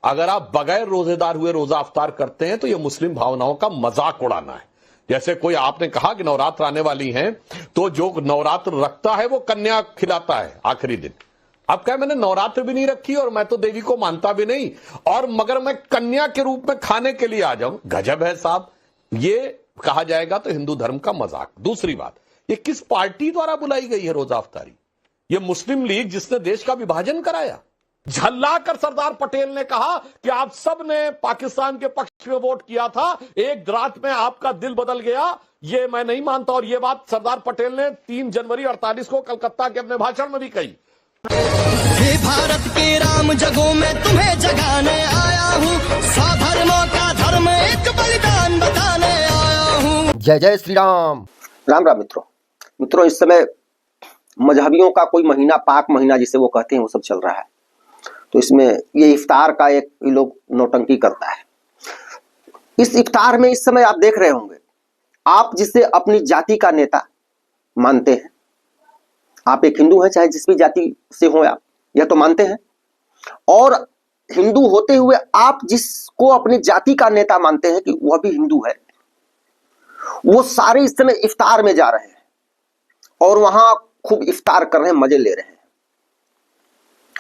अगर आप बगैर रोजेदार हुए रोजा अफ्तार करते हैं तो यह मुस्लिम भावनाओं का मजाक उड़ाना है। जैसे कोई आपने कहा कि नवरात्र आने वाली हैं, तो जो नवरात्र रखता है वो कन्या खिलाता है आखिरी दिन। अब क्या, मैंने नवरात्र भी नहीं रखी और मैं तो देवी को मानता भी नहीं, और मगर मैं कन्या के रूप में खाने के लिए आ जाऊं, गजब है साहब। ये कहा जाएगा तो हिंदू धर्म का मजाक। दूसरी बात, ये किस पार्टी द्वारा बुलाई गई है रोजा अफ्तारी? ये मुस्लिम लीग जिसने देश का विभाजन कराया। झल्लाकर सरदार पटेल ने कहा कि आप सब ने पाकिस्तान के पक्ष में वोट किया था, एक रात में आपका दिल बदल गया। ये मैं नहीं मानता, और ये बात सरदार पटेल ने 3 जनवरी 48 को कलकत्ता के अपने भाषण में भी कही। हे भारत के राम जगों में तुम्हें जगाने आया हूँ, स्वधर्मों का धर्म एक बलिदान बताने आया हूँ। जय जय श्री राम। राम राम मित्रों, इस समय मजहबियों का कोई महीना, पाक महीना जिसे वो कहते हैं, वो सब चल रहा है। तो इसमें ये इफ्तार का एक लोग नौटंकी करता है। इस इफ्तार में इस समय आप देख रहे होंगे, आप जिसे अपनी जाति का नेता मानते हैं, आप एक हिंदू हैं चाहे जिस भी जाति से हो आप, यह तो मानते हैं, और हिंदू होते हुए आप जिसको अपनी जाति का नेता मानते हैं कि वह भी हिंदू है, वो सारे इस समय इफ्तार में जा रहे हैं और वहां खूब इफ्तार कर रहे हैं, मजे ले रहे हैं,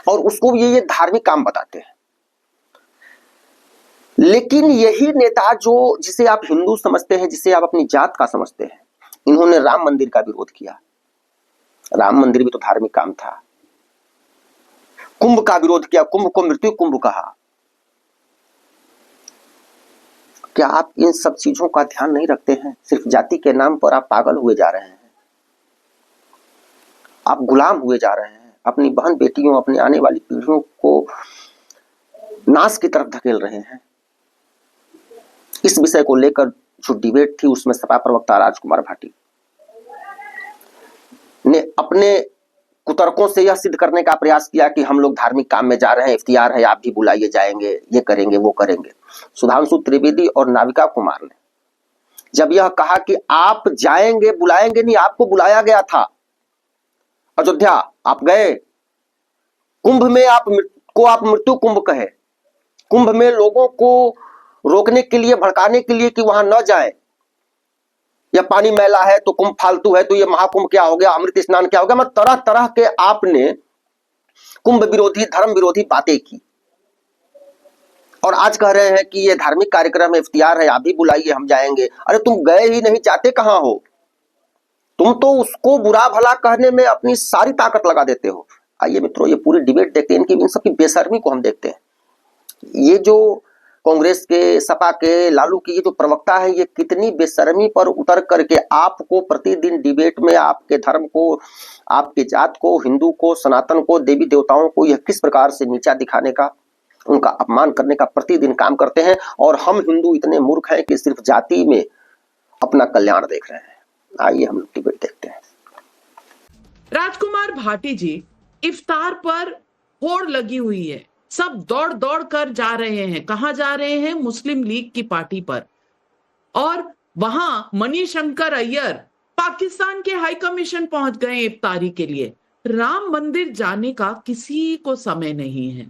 और उसको ये धार्मिक काम बताते हैं। लेकिन यही नेता जिसे आप हिंदू समझते हैं, जिसे आप अपनी जात का समझते हैं, इन्होंने राम मंदिर का विरोध किया। राम मंदिर भी तो धार्मिक काम था। कुंभ का विरोध किया, कुंभ को मृत्यु कुंभ कहा। क्या आप इन सब चीजों का ध्यान नहीं रखते हैं? सिर्फ जाति के नाम पर आप पागल हुए जा रहे हैं, आप गुलाम हुए जा रहे हैं, अपनी बहन बेटियों, अपनी आने वाली पीढ़ियों को नाश की तरफ धकेल रहे हैं। इस विषय को लेकर जो डिबेट थी, उसमें सपा प्रवक्ता राजकुमार भाटी ने अपने कुतर्कों से यह सिद्ध करने का प्रयास किया कि हम लोग धार्मिक काम में जा रहे हैं, इफ्तियार है, आप भी बुलाइए, जाएंगे, ये करेंगे, वो करेंगे। सुधांशु त्रिवेदी और नाविका कुमार ने जब यह कहा कि आप जाएंगे, बुलाएंगे नहीं, आपको बुलाया गया था अयोध्या, आप गए, कुंभ में आप मृत्यु कुंभ कहे, कुंभ में लोगों को रोकने के लिए, भड़काने के लिए कि वहां न जाए, यह पानी मैला है तो कुंभ फालतू है, तो ये महाकुंभ क्या हो गया, अमृत स्नान क्या हो गया, मतलब तरह तरह के आपने कुंभ विरोधी, धर्म विरोधी बातें की, और आज कह रहे हैं कि ये धार्मिक कार्यक्रम है, इफ्तियार है, आप भी बुलाइए, हम जाएंगे। अरे तुम गए ही नहीं, जाते कहां हो? तुम तो उसको बुरा भला कहने में अपनी सारी ताकत लगा देते हो। आइए मित्रों, ये पूरी डिबेट देखते हैं, इनकी इन सबकी बेशर्मी को हम देखते हैं। ये जो कांग्रेस के, सपा के, लालू की ये जो प्रवक्ता है, ये कितनी बेशर्मी पर उतर करके आपको प्रतिदिन डिबेट में आपके धर्म को, आपके जात को, हिंदू को, सनातन को, देवी देवताओं को यह किस प्रकार से नीचा दिखाने का, उनका अपमान करने का प्रतिदिन काम करते हैं। और हम हिंदू इतने मूर्ख हैं कि सिर्फ जाति में अपना कल्याण देख रहे हैं। आइए हम डिबेट देखते हैं। राजकुमार भाटी जी, इफ्तार पर होड़ लगी हुई है, सब दौड़ दौड़ कर जा रहे हैं। कहां जा रहे हैं? मुस्लिम लीग की पार्टी पर। और वहां मणिशंकर अय्यर पाकिस्तान के हाई कमीशन पहुंच गए इफ्तारी के लिए। राम मंदिर जाने का किसी को समय नहीं है।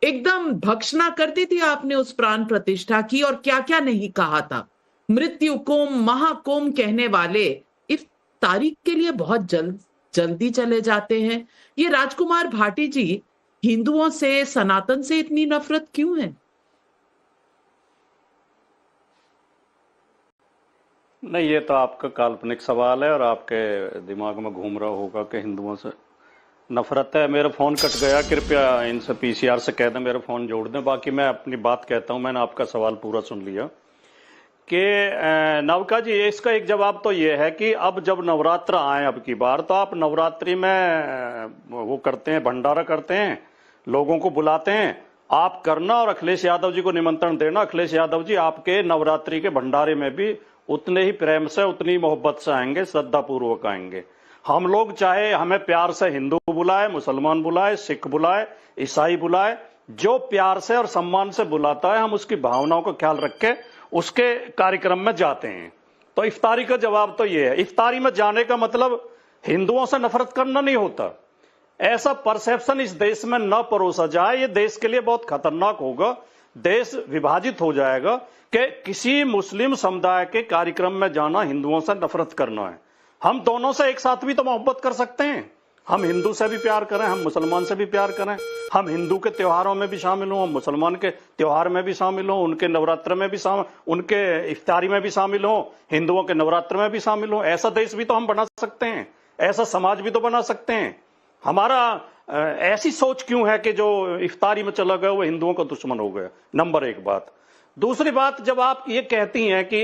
एकदम भक्षणा कर दी थी आपने उस प्राण प्रतिष्ठा की, और क्या क्या नहीं कहा था। मृत्यु कुंभ, महाकुंभ कहने वाले इफ्तारी के लिए बहुत जल्दी चले जाते हैं। ये राजकुमार भाटी जी, हिंदुओं से, सनातन से इतनी नफरत क्यों है? नहीं, ये तो आपका काल्पनिक सवाल है और आपके दिमाग में घूम रहा होगा कि हिंदुओं से नफरत है। मेरा फोन कट गया, कृपया इनसे पीसीआर से कह दें मेरा फोन जोड़ दें। बाकी मैं अपनी बात कहता हूं, मैंने आपका सवाल पूरा सुन लिया कि नवका जी, इसका एक जवाब तो ये है कि अब जब नवरात्र आए अब की बार, तो आप नवरात्रि में वो करते हैं, भंडारा करते हैं, लोगों को बुलाते हैं, आप करना और अखिलेश यादव जी को निमंत्रण देना। अखिलेश यादव जी आपके नवरात्रि के भंडारे में भी उतने ही प्रेम से, उतनी मोहब्बत से आएंगे, श्रद्धा पूर्वक आएंगे। हम लोग चाहे हमें प्यार से हिंदू बुलाए, मुसलमान बुलाए, सिख बुलाए, ईसाई बुलाए, जो प्यार से और सम्मान से बुलाता है, हम उसकी भावनाओं का ख्याल रख के उसके कार्यक्रम में जाते हैं। तो इफ्तारी का जवाब तो ये है। इफ्तारी में जाने का मतलब हिंदुओं से नफरत करना नहीं होता। ऐसा परसेप्शन इस देश में न परोसा जाए, ये देश के लिए बहुत खतरनाक होगा। देश विभाजित हो जाएगा कि किसी मुस्लिम समुदाय के कार्यक्रम में जाना हिंदुओं से नफरत करना है। हम दोनों से एक साथ भी तो मोहब्बत कर सकते हैं। हम हिंदू से भी प्यार करें, हम मुसलमान से भी प्यार करें, हम हिंदू के त्योहारों में भी शामिल हों, हम मुसलमान के त्योहार में भी शामिल हों, उनके नवरात्र में भी उनके इफ्तारी में भी शामिल हों, हिंदुओं के नवरात्र में भी शामिल हों। ऐसा देश भी तो हम बना सकते हैं, ऐसा समाज भी तो बना सकते हैं। हमारा ऐसी सोच क्यों है कि जो इफ्तारी में चला गया वो हिंदुओं का दुश्मन हो गया? नंबर एक बात। दूसरी बात, जब आप ये कहती हैं कि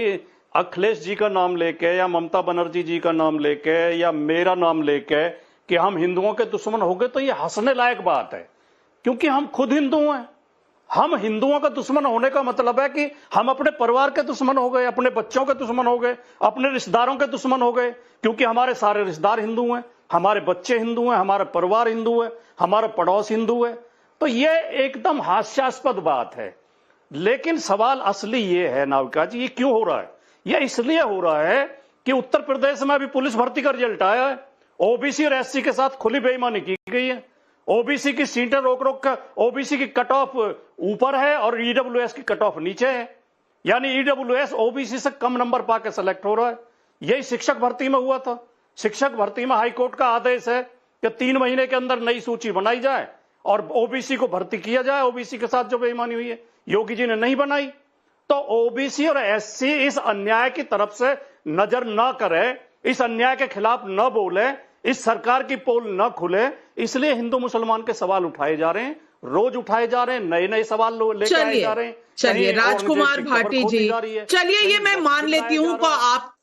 अखिलेश जी का नाम लेके या ममता बनर्जी जी का नाम लेके या मेरा नाम लेके कि हम हिंदुओं के दुश्मन हो गए, तो ये हंसने लायक बात है, क्योंकि हम खुद हिंदू हैं। हम हिंदुओं का दुश्मन होने का मतलब है कि हम अपने परिवार के दुश्मन हो गए, अपने बच्चों के दुश्मन हो गए, अपने रिश्तेदारों के दुश्मन हो गए, क्योंकि हमारे सारे रिश्तेदार हिंदू हैं, हमारे बच्चे हिंदू हैं, हमारा परिवार हिंदू है, हमारा पड़ोस हिंदू है। तो ये एकदम हास्यास्पद बात है। लेकिन सवाल असली ये है नाविका जी, ये क्यों हो रहा है? ये इसलिए हो रहा है कि उत्तर प्रदेश में अभी पुलिस भर्ती का रिजल्ट आया है, ओबीसी और एससी के साथ खुली बेईमानी की गई है। ओबीसी की सीटें रोक कर ओबीसी की कट ऑफ ऊपर है और ईडब्ल्यूएस की कट ऑफ नीचे है, यानी ईडब्ल्यूएस ओबीसी से कम नंबर पाकर सेलेक्ट हो रहा है। यही शिक्षक भर्ती में हुआ था। शिक्षक भर्ती में हाईकोर्ट का आदेश है कि 3 महीने के अंदर नई सूची बनाई जाए और ओबीसी को भर्ती किया जाए। ओबीसी के साथ जो बेईमानी हुई है, योगी जी ने नहीं बनाई। तो ओबीसी और एससी इस अन्याय की तरफ से नजर न करे, इस अन्याय के खिलाफ न बोले, इस सरकार की पोल न खुले, इसलिए हिंदू मुसलमान के सवाल उठाए जा रहे हैं, रोज उठाए जा रहे हैं, नए नए सवाल लेके आए जा रहे हैं। चलिए राजकुमार भाटी जी, चलिए ये मैं मान लेती हूँ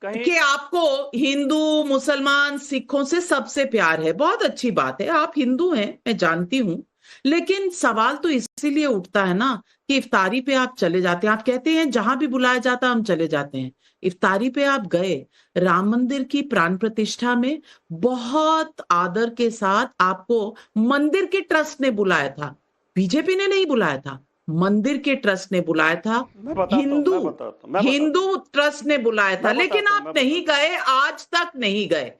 कि आपको हिंदू मुसलमान सिखों से सबसे प्यार है, बहुत अच्छी बात है, आप हिंदू हैं, मैं जानती हूँ। लेकिन सवाल तो इसीलिए उठता है ना कि इफ्तारी पे आप चले जाते हैं, आप कहते हैं जहां भी बुलाया जाता हम चले जाते हैं। इफ्तारी पे आप गए, राम मंदिर की प्राण प्रतिष्ठा में बहुत आदर के साथ आपको मंदिर के ट्रस्ट ने बुलाया था, बीजेपी ने नहीं बुलाया था, मंदिर के ट्रस्ट ने बुलाया था, हिंदू ट्रस्ट ने बुलाया था, लेकिन आप नहीं गए, आज तक नहीं गए।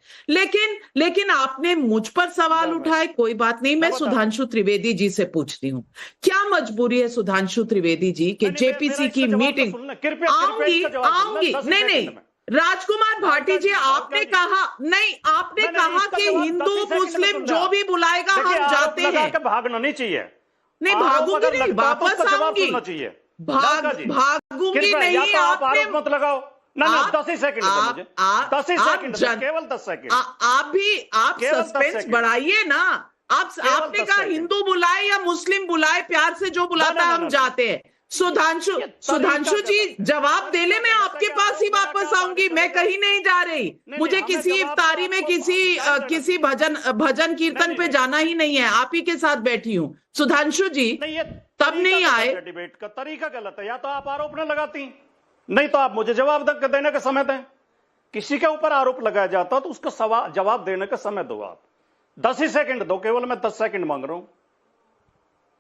लेकिन आपने मुझ पर सवाल उठाए, कोई बात नहीं, मैं सुधांशु त्रिवेदी जी से पूछती हूँ, क्या मजबूरी है सुधांशु त्रिवेदी जी कि जेपीसी की मीटिंग आऊंगी नहीं राजकुमार भाटी जी, आपने कहा कि हिंदू मुस्लिम जो भी बुलाएगा हम जाते हैं, भागना नहीं चाहिए। नहीं भागूंगी नहीं, वापस आऊंगी, भागूंगी नहीं। आपने मत लगाओ ना, 10 ही सेकंड मुझे, 10 ही सेकंड, केवल 10 सेकंड। आप सस्पेंस बढ़ाइए ना। आपने कहा हिंदू बुलाए या मुस्लिम बुलाए, प्यार से जो बुलाता है हम जाते हैं। सुधांशु जी जवाब देने में आपके पास ही वापस आऊंगी, मैं कहीं नहीं जा रही। मुझे किसी इफ्तारी में किसी भजन कीर्तन पे जाना ही नहीं है, आप ही के साथ बैठी हूँ। सुधांशु जी तब नहीं आए, डिबेट का तरीका गलत है, या तो आप आरोप न लगाती, नहीं तो आप मुझे जवाब देने का समय दें। किसी के ऊपर आरोप लगाया जाता तो उसका जवाब देने का समय दो। आप 10 ही सेकंड दो, केवल मैं 10 सेकंड मांग रहा हूं।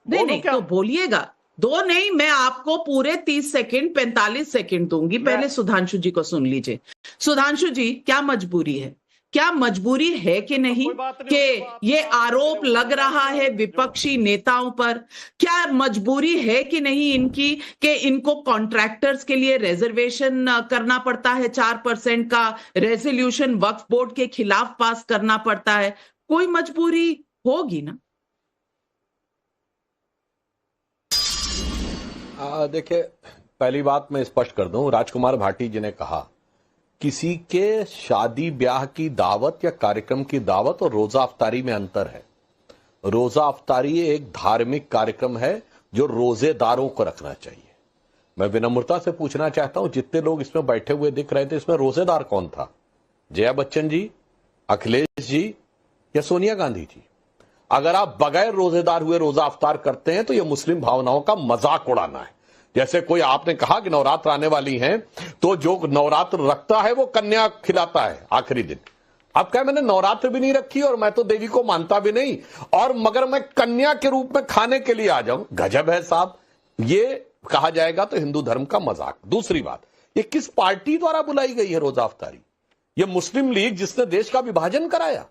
नहीं तो बोलिएगा, 2 नहीं, मैं आपको पूरे 30 सेकंड 45 सेकंड दूंगी। पहले सुधांशु जी को सुन लीजिए। सुधांशु जी, क्या मजबूरी है, क्या मजबूरी है कि नहीं कि ये आरोप लग रहा है विपक्षी नेताओं पर? क्या मजबूरी है कि नहीं इनकी कि इनको कॉन्ट्रैक्टर्स के लिए रिजर्वेशन करना पड़ता है, 4% का रेजोल्यूशन वक्फ बोर्ड के खिलाफ पास करना पड़ता है? कोई मजबूरी होगी ना? देखिए, पहली बात मैं स्पष्ट कर दूं, राजकुमार भाटी जी ने कहा किसी के शादी ब्याह की दावत या कार्यक्रम की दावत और रोजा अफ्तारी में अंतर है। रोजा अफ्तारी एक धार्मिक कार्यक्रम है जो रोजेदारों को रखना चाहिए। मैं विनम्रता से पूछना चाहता हूं, जितने लोग इसमें बैठे हुए दिख रहे थे, इसमें रोजेदार कौन था? जया बच्चन जी, अखिलेश जी या सोनिया गांधी जी? अगर आप बगैर रोजेदार हुए रोजा अफ्तार करते हैं तो यह मुस्लिम भावनाओं का मजाक उड़ाना है। जैसे कोई आपने कहा कि नवरात्र आने वाली हैं, तो जो नवरात्र रखता है वो कन्या खिलाता है आखिरी दिन। अब क्या, मैंने नवरात्र भी नहीं रखी और मैं तो देवी को मानता भी नहीं, और मगर मैं कन्या के रूप में खाने के लिए आ जाऊं? गजब है साहब, ये कहा जाएगा तो हिंदू धर्म का मजाक। दूसरी बात, ये किस पार्टी द्वारा बुलाई गई है रोजा अफ्तारी? ये मुस्लिम लीग, जिसने देश का विभाजन कराया,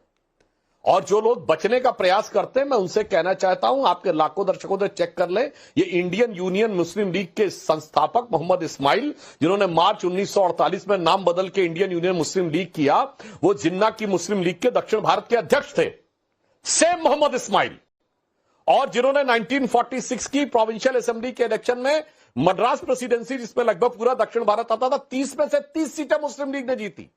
और जो लोग बचने का प्रयास करते हैं, मैं उनसे कहना चाहता हूं, आपके लाखों दर्शकों से चेक कर लें, ये इंडियन यूनियन मुस्लिम लीग के संस्थापक मोहम्मद इस्माइल, जिन्होंने मार्च 1948 में नाम बदल के इंडियन यूनियन मुस्लिम लीग किया, वो जिन्ना की मुस्लिम लीग के दक्षिण भारत के अध्यक्ष थे, सेम मोहम्मद इस्माइल। और जिन्होंने 1946 की प्रोविंशियल असेंबली के इलेक्शन में मद्रास प्रेसिडेंसी, जिसमें लगभग पूरा दक्षिण भारत आता था, 30 में से 30 सीटें मुस्लिम लीग ने जीती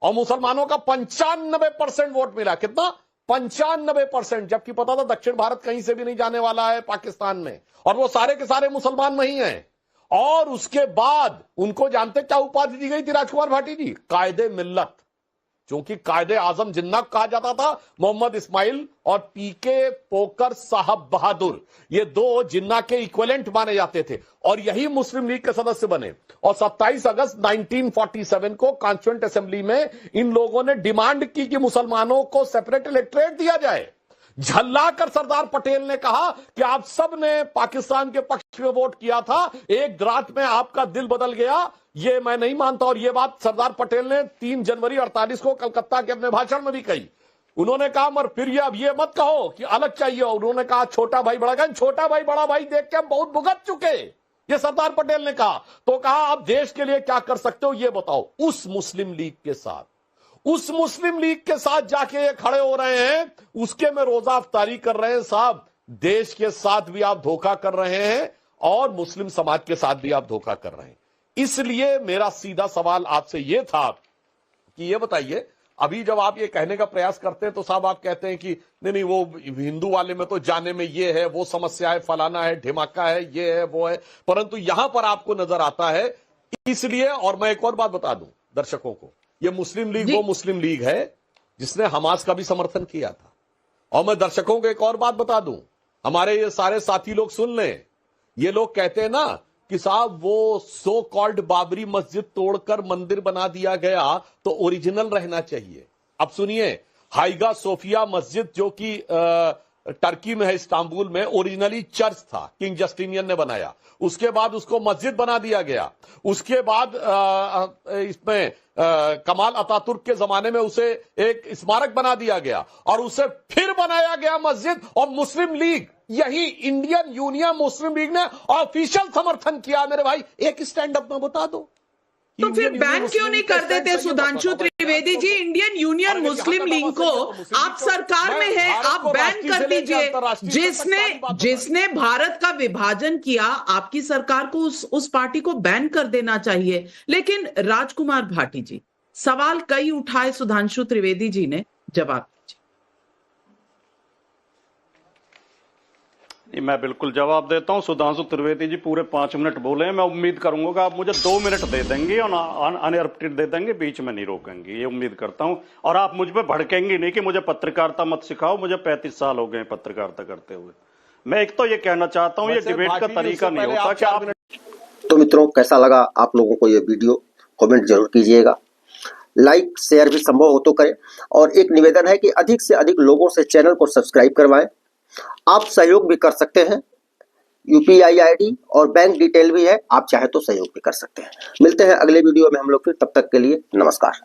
और मुसलमानों का 95% वोट मिला। कितना? 95%। जबकि पता था दक्षिण भारत कहीं से भी नहीं जाने वाला है पाकिस्तान में, और वो सारे के सारे मुसलमान नहीं हैं। और उसके बाद उनको जानते क्या उपाधि दी गई थी राजकुमार भाटी जी? कायदे मिल्लत। क्योंकि कायदे आजम जिन्ना कहा जाता था मोहम्मद इस्माइल और पीके पोकर साहब बहादुर, ये दो जिन्ना के इक्विवेलेंट माने जाते थे और यही मुस्लिम लीग के सदस्य बने। और 27 अगस्त 1947 को कॉन्स्टिट्यूएंट असेंबली में इन लोगों ने डिमांड की कि मुसलमानों को सेपरेट इलेक्टोरेट दिया जाए। झल्लाकर सरदार पटेल ने कहा कि आप सब ने पाकिस्तान के पक्ष में वोट किया था, एक रात में आपका दिल बदल गया, ये मैं नहीं मानता। और ये बात सरदार पटेल ने 3 जनवरी 48 को कलकत्ता के अपने भाषण में भी कही। उन्होंने कहा मगर फिर ये अब ये मत कहो कि अलग चाहिए। उन्होंने कहा छोटा भाई बड़ा भाई, छोटा भाई बड़ा भाई देख के हम बहुत भुगत चुके, ये सरदार पटेल ने कहा। तो कहा आप देश के लिए क्या कर सकते हो ये बताओ। उस मुस्लिम लीग के साथ जाके ये खड़े हो रहे हैं, उसके में रोजा अफ्तारी कर रहे हैं। साहब, देश के साथ भी आप धोखा कर रहे हैं और मुस्लिम समाज के साथ भी आप धोखा कर रहे हैं। इसलिए मेरा सीधा सवाल आपसे यह था कि ये बताइए, अभी जब आप ये कहने का प्रयास करते हैं तो साहब आप कहते हैं कि नहीं वो हिंदू वाले में तो जाने में ये है, वो समस्या है, फलाना है, ढिमाका है, ये है, वो है, परंतु यहां पर आपको नजर आता है। इसलिए, और मैं एक और बात बता दूं दर्शकों को, ये मुस्लिम लीग वो मुस्लिम लीग है जिसने हमास का भी समर्थन किया था। और मैं दर्शकों को एक और बात बता दूं, हमारे ये सारे साथी लोग सुन लें, ये लोग कहते हैं ना कि साहब वो सो कॉल्ड बाबरी मस्जिद तोड़कर मंदिर बना दिया गया तो ओरिजिनल रहना चाहिए। अब सुनिए, हाइगा सोफिया मस्जिद जो कि टर्की में है, इस्तांबुल में, ओरिजिनली चर्च था, किंग जस्टिनियन ने बनाया, उसके बाद उसको मस्जिद बना दिया गया, उसके बाद इसमें कमाल अतातुर्क के जमाने में उसे एक स्मारक बना दिया गया और उसे फिर बनाया गया मस्जिद। और मुस्लिम लीग, यही इंडियन यूनियन मुस्लिम लीग ने ऑफिशियल समर्थन किया। मेरे भाई एक स्टैंड अप में बता दो, तो फिर बैन क्यों नहीं कर देते सुधांशु त्रिवेदी जी? इंडियन यूनियन मुस्लिम लीग को आप सरकार में है, आप बैन कर दीजिए। जिसने भारत का विभाजन किया, आपकी सरकार को उस पार्टी को बैन कर देना चाहिए। लेकिन राजकुमार भाटी जी, सवाल कई उठाए सुधांशु त्रिवेदी जी ने, जवाब मैं बिल्कुल जवाब देता हूं। सुधांशु त्रिवेदी जी पूरे 5 मिनट बोले हैं, मैं उम्मीद करूंगा कि आप मुझे 2 मिनट दे देंगे और अनइंटरप्टेड दे देंगे, बीच में नहीं रोकेंगे, ये उम्मीद करता हूं। और आप मुझ पे भड़केंगे नहीं कि मुझे पत्रकारिता मत सिखाओ, मुझे 35 साल हो गए पत्रकारिता करते हुए। मैं एक तो ये कहना चाहता हूं, ये डिबेट का तरीका नहीं होता कि आप। तो मित्रों, कैसा लगा आप लोगों को ये वीडियो? कमेंट जरूर कीजिएगा, लाइक शेयर भी संभव हो तो करें। और एक निवेदन है कि अधिक से अधिक लोगों से चैनल को सब्सक्राइब करवाएं। आप सहयोग भी कर सकते हैं, यूपीआई आईडी और बैंक डिटेल भी है, आप चाहे तो सहयोग भी कर सकते हैं। मिलते हैं अगले वीडियो में हम लोग फिर, तब तक के लिए नमस्कार।